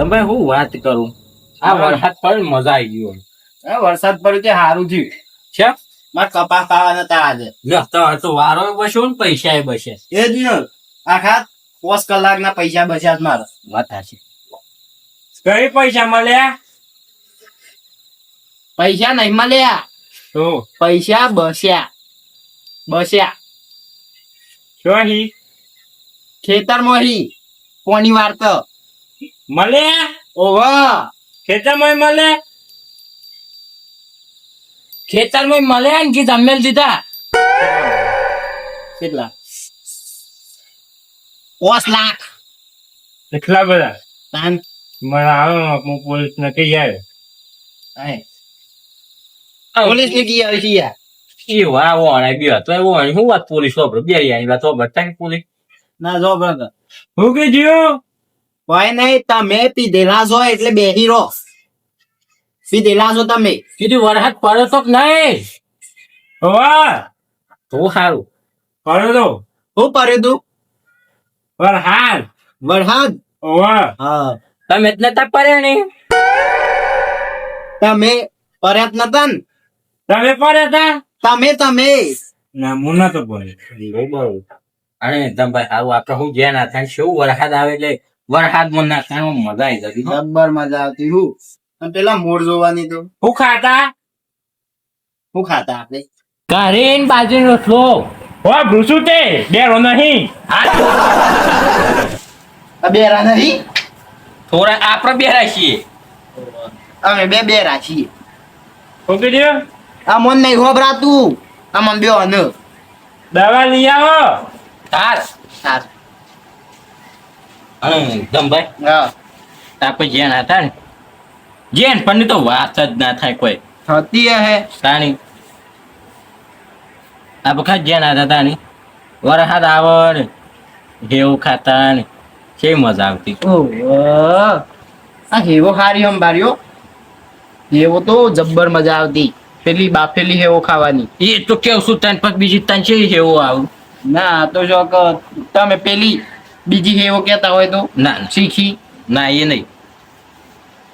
તમે હું વાત કરું આ વરસાદ પડે મજા આવી ગયો. વરસાદ પડ્યો તે સારું થયું છે મારે કપાસ પાવાના તા આજે તો વારો બસ્યો ને પૈસા એ બસે. એ જ ને આખા 5 કલાકના પૈસા બચ્યા જ મારે. વાત સાચી. કઈ પૈસા મળ્યા? પૈસા નહીં મળ્યા, શું પૈસા બસ્યા શું હી ખેતરમાં હી પોની વાર્ત મળ્યા? ઓવા ખેતરમાં મળે? ખેતરમાં મળે ને કે જમેલ દીધા કેટલા 5 લાખ એટલા બધા? તાન મને આવો હું પોલીસ ને કહી આવે. પોલીસ ને કી આવી છે યાર. એ વાવો અને બે તો એવો હું વાત પોલીસ વાપરો બે આવી વાત તો બતા પોલીસ ના જો બ્રધર હું કીધું? કોઈ નહીં, તમે પીધેલા છો એટલે બેહી રહો. પીધેલા છો તમે. કીધું વરસાદ પડે તો નહીં હોવા તો સારું. કરો તો શું કર્યું તું? વરહાદ વરસાદ? હોવા હા તમે એટલે તા પડે નહીં. તમે પર્યાત નતા ને? તમે પડે તા? તમે ના હું નતો પડે. અને તમે સારું આપડે હું જ્યાં ના થાય શું વરસાદ આવે એટલે વરસાદ માં ના થાય મજા આવી જતી. જબ્બર મજા આવતી. હું અને પેલા મોર જોવાની તો હું ખાતા શું ખાતા આપણે? કરીને બાજુનો સ્લો હો ભૂસું તે બેરો નહીં. બેરા નહીં, થોડા આપડે બેરા છીએ. અમે બેરા છીએ. હું કીધું? આ મન નહીં હોભરાતું, આ મન બેહો ન. દવા લઈ આવો. તાર સાર અને દમભાઈ હા આપણે જ્યાં હતા ને જેન પણ તો વાત જ ના થાય કોઈ થતી હે. તાણી આ વખત જ્યાં હતા ને વરસાદ આવે ને ઘેવું ખાતા ને કેવી મજા આવતી. આ હેવો હારી અંબાર્યો. હેવો તો જબ્બર મજા આવતી. પેલી બાફેલી હેવો ખાવાની. એ તો કેવું શું તને પગ બીજી તને છે એવું આવું. ના તો જો તમે પેલી બીજી હેવો કેતા હોય તો ના ના શીખી ના એ નહીં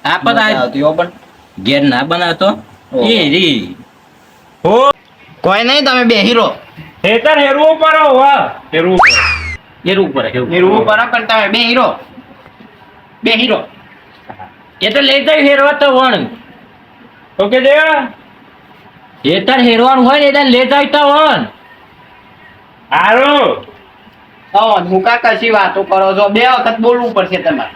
આ મજા પણ આવતી હો. પણ ઘેર ના બનાવતો એ રી હો કોઈ નહીં, તમે બેહી રહો. ખેતર હેરવું પડો. હોવા હેરવું એરું ઉપર હેરવું પર પણ તમે બેહી રહો. બેહી રહો. એ તો લઈ જાય હેરવા તો વણ ઓકે દેવા હેતર હેરવાનું હોય ને એટલે લઈ જાય તો વણ હારું. હું કા કશી વાતો કરો છો? 2 વખત બોલવું પડશે તમારે.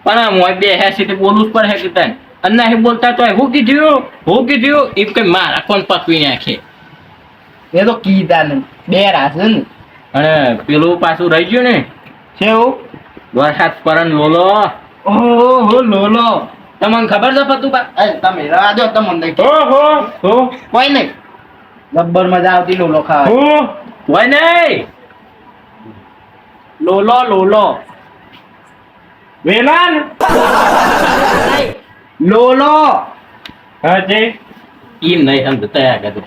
પણ આમ હોય બે હેસી તે બોલવું જ પડે કે તને અને નહીં બોલતા તો હું કીધું એમ કે મારા કોણ પકવી નાખે. એ તો કીધા ને બે રાશે ને. અને પેલું પાછું રહી ગયું ને છે એવું? વરસાદ પરન લોલો ઓહો લોલો. તમને ખબર છે પતું તમે રાહ દો તમને નહીં. હો કોઈ નહીં, જબ્બર મજા આવતી લોલો ખાવા. હું હોય નહીં લોલો વેલાન લોલો. હજી એમ નહીં સમજ તૈયાર કરું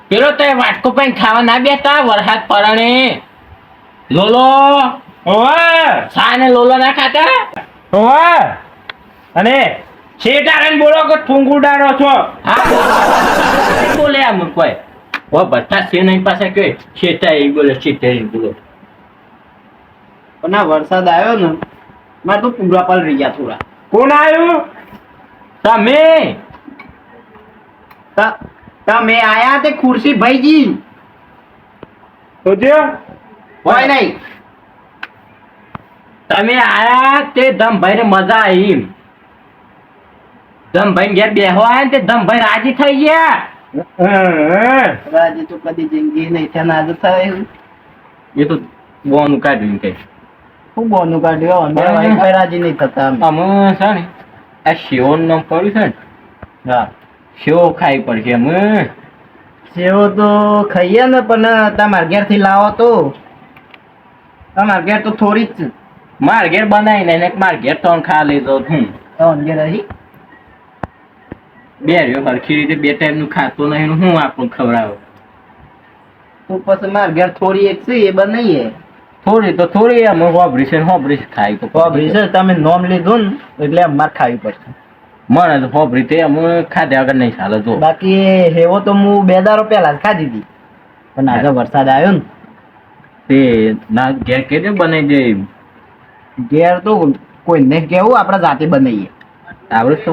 પેલો તો વાટકો પણ ખાવા ના બેઠા વરસાદ પરણે લોલો હોવા સા ને લોલો ના ખાતા. હોવા અને શેટાને બોલો કે ઠુંગુડારો છો. હા બોલે આમ કોઈ ઓ ભટ્ટા છે નહીં પાસે કે શેટા એ બોલે શેટા એ બોલો. પણ આ વરસાદ આવ્યો ને મારે તો પૂરા પલ રહી ગયા થોડા. કોણ આવ્યું? તમે તમે આયા તે ખુરશી ભાઈજી. સોચ્યો કોઈ નહીં. તમે આયા તે ધમભાઈ ને મજા આવી. ધમભાઈ ઘેર બેહો આયા ને તે ધમભાઈ રાજી થઈ ગયા. રાજી તો કદી જિંદગી નહીં થયા ના જ થાય. એ તો બોનું કાઢ્યું કઈ હું બોનું કાઢ્યો અમે વાઈફાઈ રાજી નહીં થતા અમે. અમે છે ને આ શેવન નામ પડ્યું છે ને હા શેવ ખાઈ પડશે અમે. સેવો તો ખાઈએ ને પણ તમારા ઘેર થી લાવો તો તમારા ઘેર તો થોડી જ માર ઘેર બનાવીને ને માર ઘેર તો ખા લીધો હું તમારા ઘેર રહી. બે રહ્યો હરખી રીતે 2 ટાઈમ નું ખાતો નહીં હું આપણને ખવડાવો. તો પછી મારા ઘેર થોડી એક છે એ બનાવીએ. થોડી અમે હોબરી ખાઈ તો ખબર છે તમે નોમ લીધું ને એટલે અમારે ખાવી પડશે. મને તો હોબરી તે અમે ખાધ્યા વગર નહીં ચાલે જો. બાકી હેવો તો હું 2 દાડો પહેલા જ ખાધી હતી, પણ આજે વરસાદ આવ્યો ને તે ના ઘેર કેવી બનાવી દે ઘેર તો કોઈને કેવું આપણે જાતે બનાવીએ. આવડે તો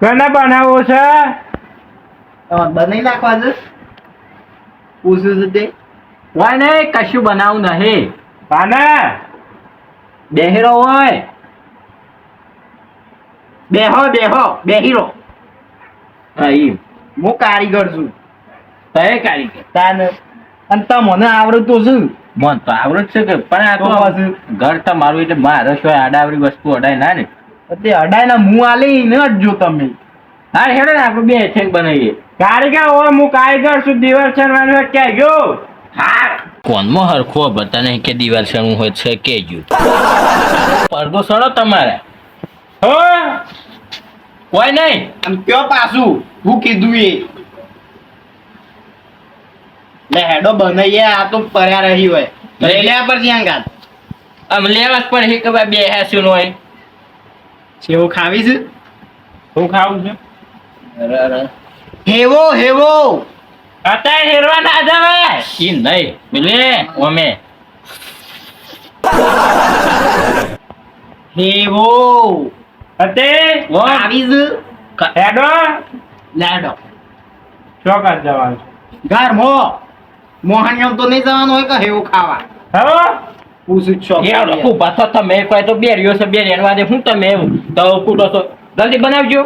કોને બનાવવો છે? બનાવી નાખવા છે પૂછ્યું છે તે કોઈ નહીં કશું બનાવું નહીં. પાના બેહેરો હોય બેહીરો હા ઈ હું કારીગર છું તય કારીગર તાને અને તમને આવડતું શું મન તો આવડે જ છે કે પણ આ તો તો પાછું? ઘર તમારું એટલે મારે શું આડાવડી વસ્તુ અડાય ના ને. તે અડાયના મું આલી ને અડજો તમે. હા હેડે ને આપણે બે થઈને બનાવીએ. કારીગર હોય હું કારીગર છું. દિવસ ચરવાનું ક્યાં ગયો? હા કોનમાં હરખો બતા નહીં કે દિવાલ સણવું હોય છે કેજો પડદો સણો તમારે હો કોઈ નહીં. આમ કયો પાછું હું કીધું એ લે હેડો બનાવીએ. આ તો પડ્યા રહી હોય લઈ લે પર ત્યાં ગાત આમ લેવા જ પડે કે ભાઈ બે હેસું હોય સેવો ખાવી છે. હું ખાવું છું. હેવો અત્યારે હેરવા ના જવાય. ઈ નહીં બોલે ઓમે હેવો અત્યારે ખાવી છે. હેડો લેડો ચોક્કસ જવાનું છે. ઘર મોહનિયમ તો નહીં જવાનું હોય કે હેવું ખાવા હો પૂછું છો એવડો ઉભા થો તમે કોઈ તો બે રહ્યો છે બે રેનવા દે હું તમે તો કૂટો છો જલ્દી બનાવજો.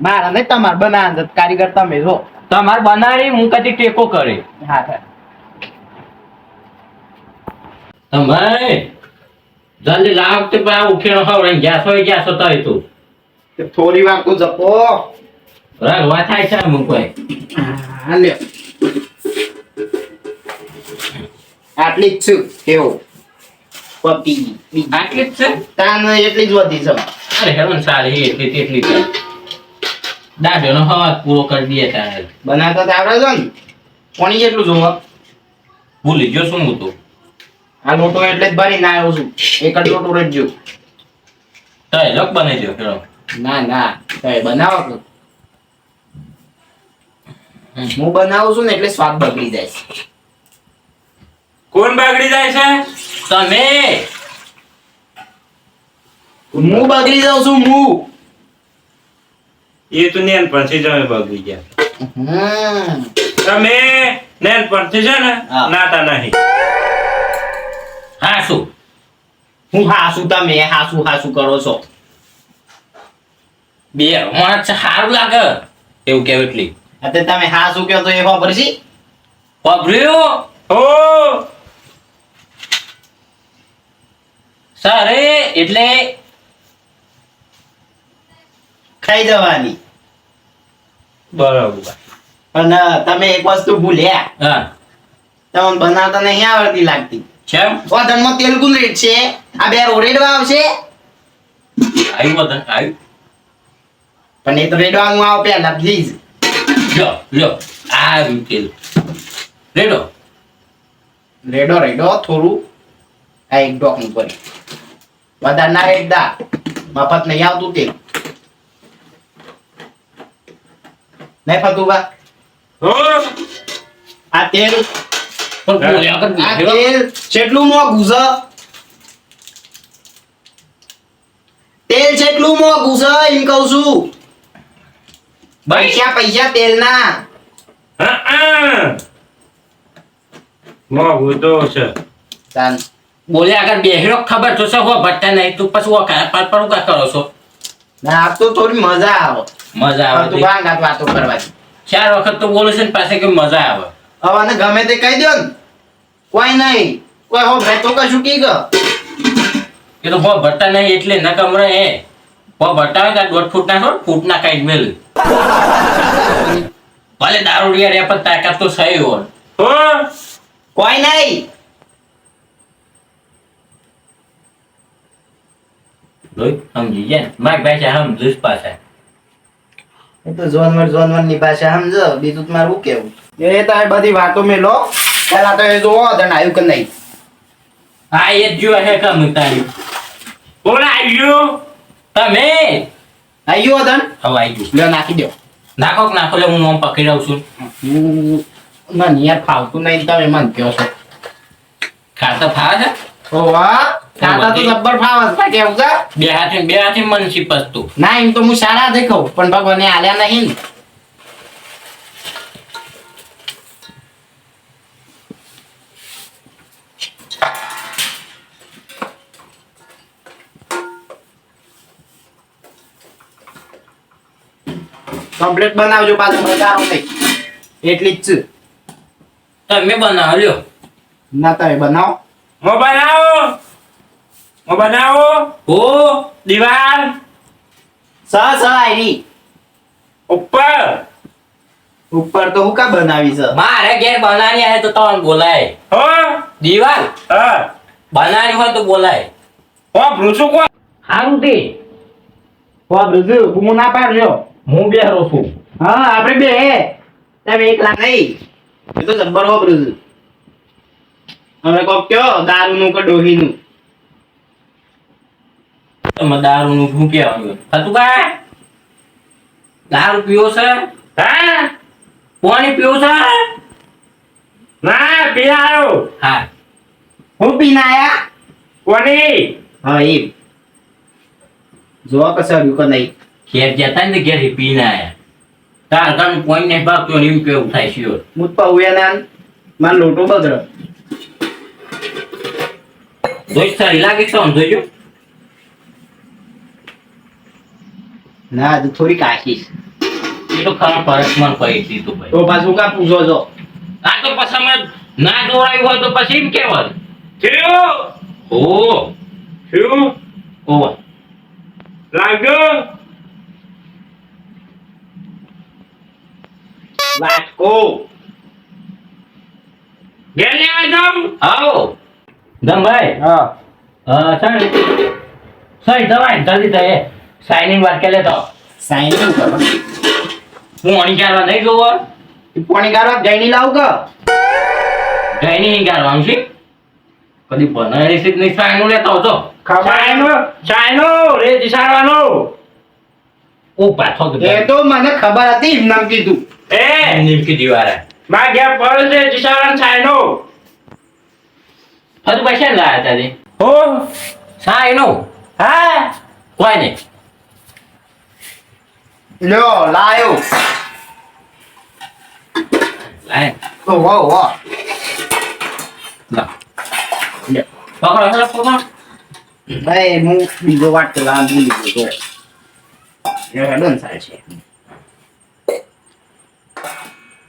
મારા નહીં તમારે બનાવવા કારીગર તમે છો. તમારે બનાવી હું કદી ટેકો કરે હા તમે જલ્દી લાવ તે પા ઉખેણો હવરે ગેસ હોય ગેસ તો તું થોડી વાર તો જપો. રગવા થાય છે હું કોઈ હા લ્યો આટલી જ છું કેવું પતી આટલી જ છે. તાન એટલી જ વધી છે. અરે હેવન સારી એટલી તેટલી છે દાઢોનો હવા પૂરો કરી દઈએ તારે બનાવતા તો આવડે છે ને. કોની જેટલું જોવો ભૂલી ગયો શું હું તો આ લોટો એટલે જ ભરીને આવ્યો છું. એક જ લોટો રજ્યો. તય લક બનાવી દો હેરો ના તમે બનાવો છો. હું બનાવું છું ને એટલે સ્વાદ બગડી જાય છે. કોણ બગડી જાય છે? તમે હું બગડી જાઉં છું હું. એ તો નેનપણથી જ અમે બગડી ગયા. તમે નેનપણથી છે ને હા. નાતા નહીં. હા શું હું હાસુ તમે હાસુ કરો છો. બે માણસ સારું લાગે એવું કેવું એટલી અત્યારે તમે હાસુ કહો તો એ ખબર છે. વાપર્યો ઓ સારે એટલે ખાઈ જવાની. બરોબર. અને તમે એક વસ્તુ ભૂલ્યા. હા તમને બનાવતા નહીં આવડતી લાગતી. કેમ વધનમાં તેલ ગુંદરેટ છે. આ બે રોડેડવા આવશે આવ્યું બતન આવ્યું પણ એ તો રેડવાનું આવ પહેલા પ્લીઝ. લ્યો આ તેલ રેડો રેડો થોડું આ એક ડોકનું કરી વધારે ના રેડતા મફત નહીં આવતું તેલ. નહીં ફતુબા હો આ તેલ પણ બોલ્યા કર આ હેરો. તેલ કેટલું મોંઘું છે. તેલ કેટલું મોંઘું છે એમ કહું છું. ભાઈ પૈસા તેલના. મોંઘું તો છે. તાન બોલ્યા કર બેહીરો ખબર તો છે હો ભટ્ટા નહીં તું પછી ઓકા પર કા કરો છો ના આપ તો થોડી મજા આવે. મજા આવે તું છે. ગાંગાત વાતો કરવાની. 4 વખત તો બોલે છે ને પાસે કે મજા આવે હવે આને ગમે તે કહી દો ને કોઈ નહીં કોઈ હો ભાઈ તો કશું કી ગયો. એ તો હો ભટ્ટા નહીં એટલે ન કમરે હે હો ભટ્ટા હોય કે 1.5 ફૂટ ના છો ફૂટ ના કાઈ મેલ ભલે દારૂડિયા રે પણ તાકાત તો સહી હોય હો કોઈ નહીં. લોઈ સમજી જાય મારી ભાષા સમજુ પાછા એ તો જોનવર ની ભાષા સમજો બીજું તમારે શું કેવું. એ તો એ બધી વાતો મેલો પેલા તો એ જોવો ધન આવ્યું કે નહીં. હા એ જ જો હે કમ તારી કોણ આવ્યું? તમે આવ્યો તન હવે આવી ગયું લ્યો નાખી દો નાખો લે હું આમ પકડી રહું છું મને યાર ફાવતું નહીં તમે મન કહો છો ખાતા ફાવે છે ઓ વાહ ખાતા તો જબ્બર ફાવે છે કેવું છે બે હાથે મન શીપસતું ના એમ તો હું સારા દેખાવ પણ ભગવાને આલ્યા નહીં ને. કમ્પ્લીટ બનાવજો પાછું બગાડો નહીં એટલી જ છે. તમે બનાવો લ્યો ના તમે બનાવો હું બનાવો ઓ દિવાલ આયરી ઉપર ઉપર તો હું કા બનાવી છે મારે ઘેર બનાવી હે તો તમને બોલાય હો દિવાલ હા બનાવી હોય તો બોલાય હો ભૂસું કોણ હારું તે હો બ્રજુ હું ના પાડજો હું બેહરો છું હા આપણે બે તમે એકલા નહીં એ તો જબ્બર હો બ્રજુ હવે કોક કયો દારૂનું કે ડોહીનું તમે દારૂ નું શું કહેવાનું હતું કા દારૂ પીવો છે હા પાણી પીવો છે ના પીરાયો હા હું પીને આયા કોની હા એમ જોવા કશું આવ્યું કે નહીં ઘેર જતા ને ઘેર પીને આયા તાર તમે પોઈન્ટ ને ભાગતો ને એવું કેવું થાય છે હું પૌયા માર લોટો બગડ્યો દોસ્ત સારી લાગે છે આમ જોજો ના હજુ થોડી કાશી છે. એ તો ખરા પરસમન કહી દીધું ભાઈ તો પાછું કા પૂછો છો આ તો પછી અમે ના દોરાયું હોય તો પછી એમ કેવાનું થયું ઓ થયું ઓ લાગ્યો વાટકો ઘેર લેવા જાઉં આવો દમભાઈ હા છે ને સહી દવાઈ જલ્દી થાય સાઈનિંગ વાત કે લેતો સાઈન શું કરો હું અણી ચાલવા નહીં જોવો પોણી ગાળવા જઈની લાવ કે જઈને નહીં ગાળવાનું છે કદી બનાવી છે નહીં સાઈનું લેતો હતો ચાઈનો રે દિશાવાનો ઓ પાછો એ તો મને ખબર હતી એમ નામ કીધું એ નિમકી દીવારા માં ઘેર પડે છે દિશાવાનો ચાઈનો હજુ પૈસા ને લાયા તારે હો સાઈનું હા કોઈ નહીં લ્યો લાયો લાય ઓ વાહ વાહ લા લે પકડો હેલો પકડો ભાઈ હું બીજો વાટ ચલા ભૂલી ગયો તો એ હેડન સાલ છે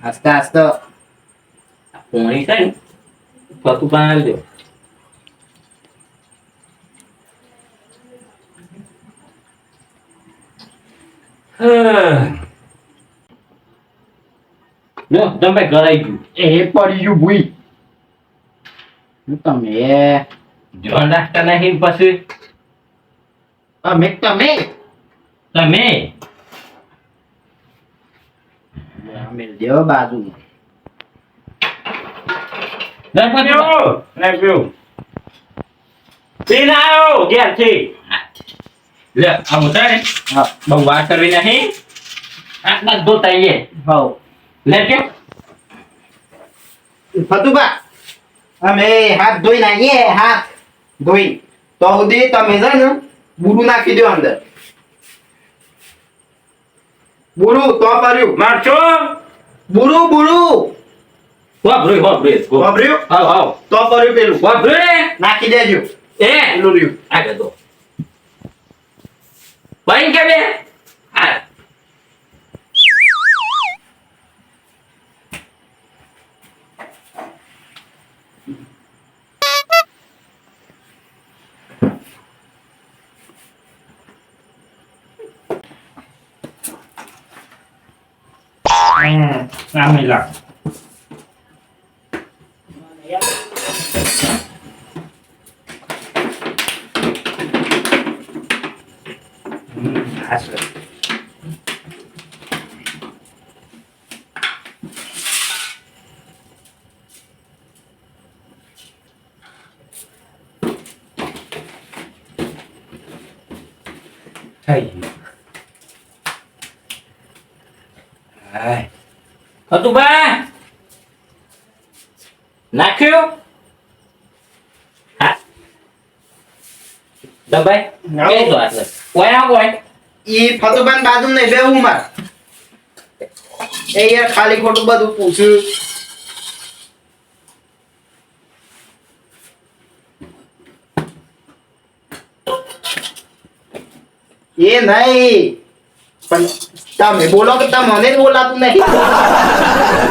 આસ્તે આસ્તે પોણી છે ને પતું બનાવી દો લો તમે કરાઈ ગયું એ પડી ગયું ભૂઈ તમે ધ્યાન રાખતા નહીં પછી તમે તમે તમે મેલ દેવો બાજુમાં નાખ્યું પીને આવ્યો ઘેરથી લે આ મોટા ને હા બહુ વાત કરવી નહીં આટલા જ ધોતા આવીએ હવ લે કે ફતુબા અમે હાથ ધોઈ નાખીએ હાથ ધોઈ તો સુધી તમે છે ને બુરું નાખી દો અંદર બુરું તો કર્યું મારશો બુરું બુરું વાપરું વાપર્યું આવ આવ તો કર્યું પેલું વાપરું નાખી દેજો એ પેલું રહ્યું આગળ દો ભાઈ કે બે આ સામે લાગ થઈ ગયું. હાય. ખતુભા નાખ્યો હા દબાઈ નાખો. કે તો આટલે ઓય આવો ઓય ઈ ફતુબાન બાજુ નહીં બેહું માર એ યાર ખાલી ખોટું બધું પૂછ્યું એ નહીં પણ તમે બોલો કે તમને જ બોલાતું નહીં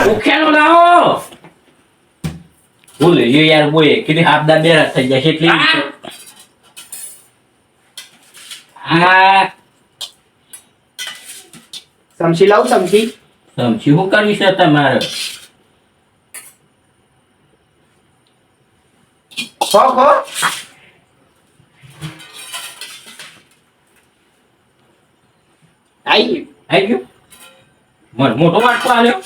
ઉખેલો લાવો બોલે યો યાર બોય કીધી હાફદા બેરા થઈ જાય એટલી હા સમજી લાવું સમજી સમજી શું કરવી છે તમારે ખો ખો આવી ગયું મને મોટો વાટકો આવ્યો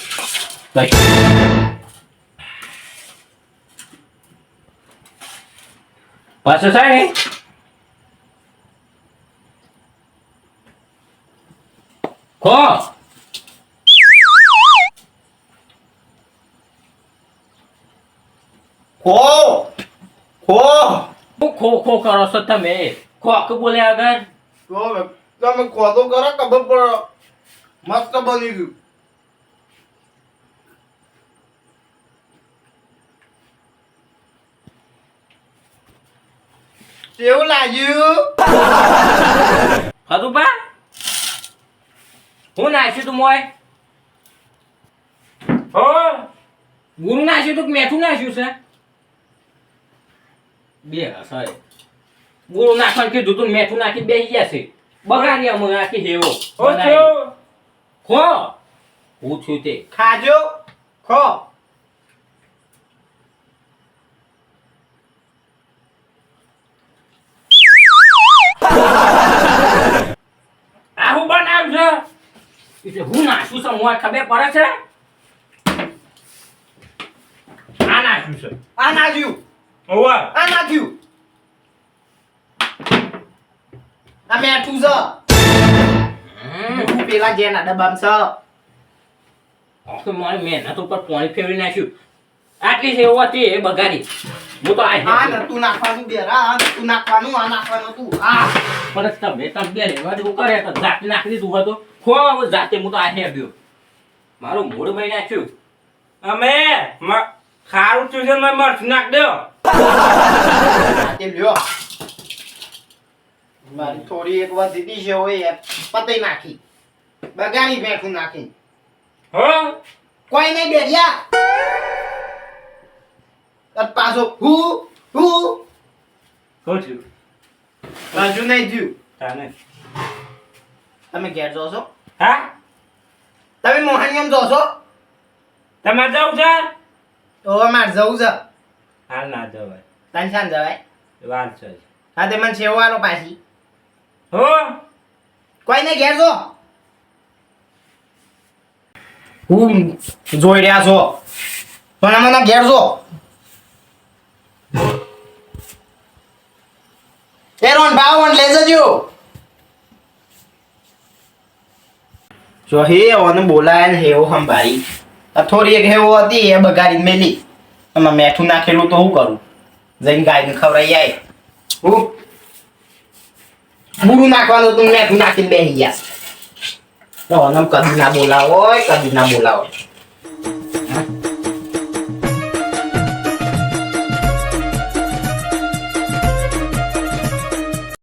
પાછો થાય ને ખો ખો ખો ખો ખો કરો છો તમે ખોખ બોલે આગળ તમે ખોદો કરો ખબર પડે મસ્ત બની ગયું કેવું લાગ્યું ખતુભા હું નાખ્યું તું મોય હો ગુરુ નાખ્યું તું કે મેઠું નાખ્યું છે બે હસાય ગુરુ નાખવાનું કીધું તું મેઠું નાખી બેસી ગયા છે બગાડી અમે નાખી હેવો હો છો ખો હું છું તે ખાજો ખો આ હું બનાવ્યું છે એટલે હું નાખ્યું છે મોય ખબર પડે છે આ નાખ્યું છે આ નાખ્યું ઓવા આ નાખ્યું આ મેઠું છે હું પેલા જેના ડબ્બામાં છે કે મારી મહેનત ઉપર પાણી ફેરવી નાખ્યું આટલી સેવ હતી એ બગાડી હું તો આ નતું નાખવાનું બેરા આ નતું નાખવાનું આ નાખવાનું તું આ પણ તમે બે લેવા જેવું કરે તો જાતે નાખી દીધું હોય તો ખો જાતે હું તો આ ગયો મારું મૂળ મહી નાખ્યું અમે ખારું છું છે મેં મરચ નાખ દો તે લ્યો મારી થોડી એક વાર દીધી છે હોય પતઈ નાખી બગાડી મેઠું નાખી હો કોઈ નહીં બેઠ્યા પાછો હું શું થયું હજુ નહીં થયું તાને તમે ઘેર જો છો હા તમે મોહનિયમ જો છો તમારે જવું છે તો મારે જવું છે હાલ ના જવાય તને શાન જવાય વાર છે હા તે મને સેવવાનો પાછી હો કોઈ નહીં ઘેર જો હું જોઈ રહ્યા છો પણ મને ઘેર જો એરોન ભાવન લઈ જજો જો હે ઓને બોલાય ને હેવો સંભાળી થોડી એક હેવો હતી એ બગાડી મેલી એમાં મેઠું નાખેલું તો હું કરું જઈને ગાયને ખવડાવી આય હું બુરું નાખવાનું તું મેઠું નાખીને બેસી ગયા તો ઓને કદી ના બોલાવો કદી ના બોલાવો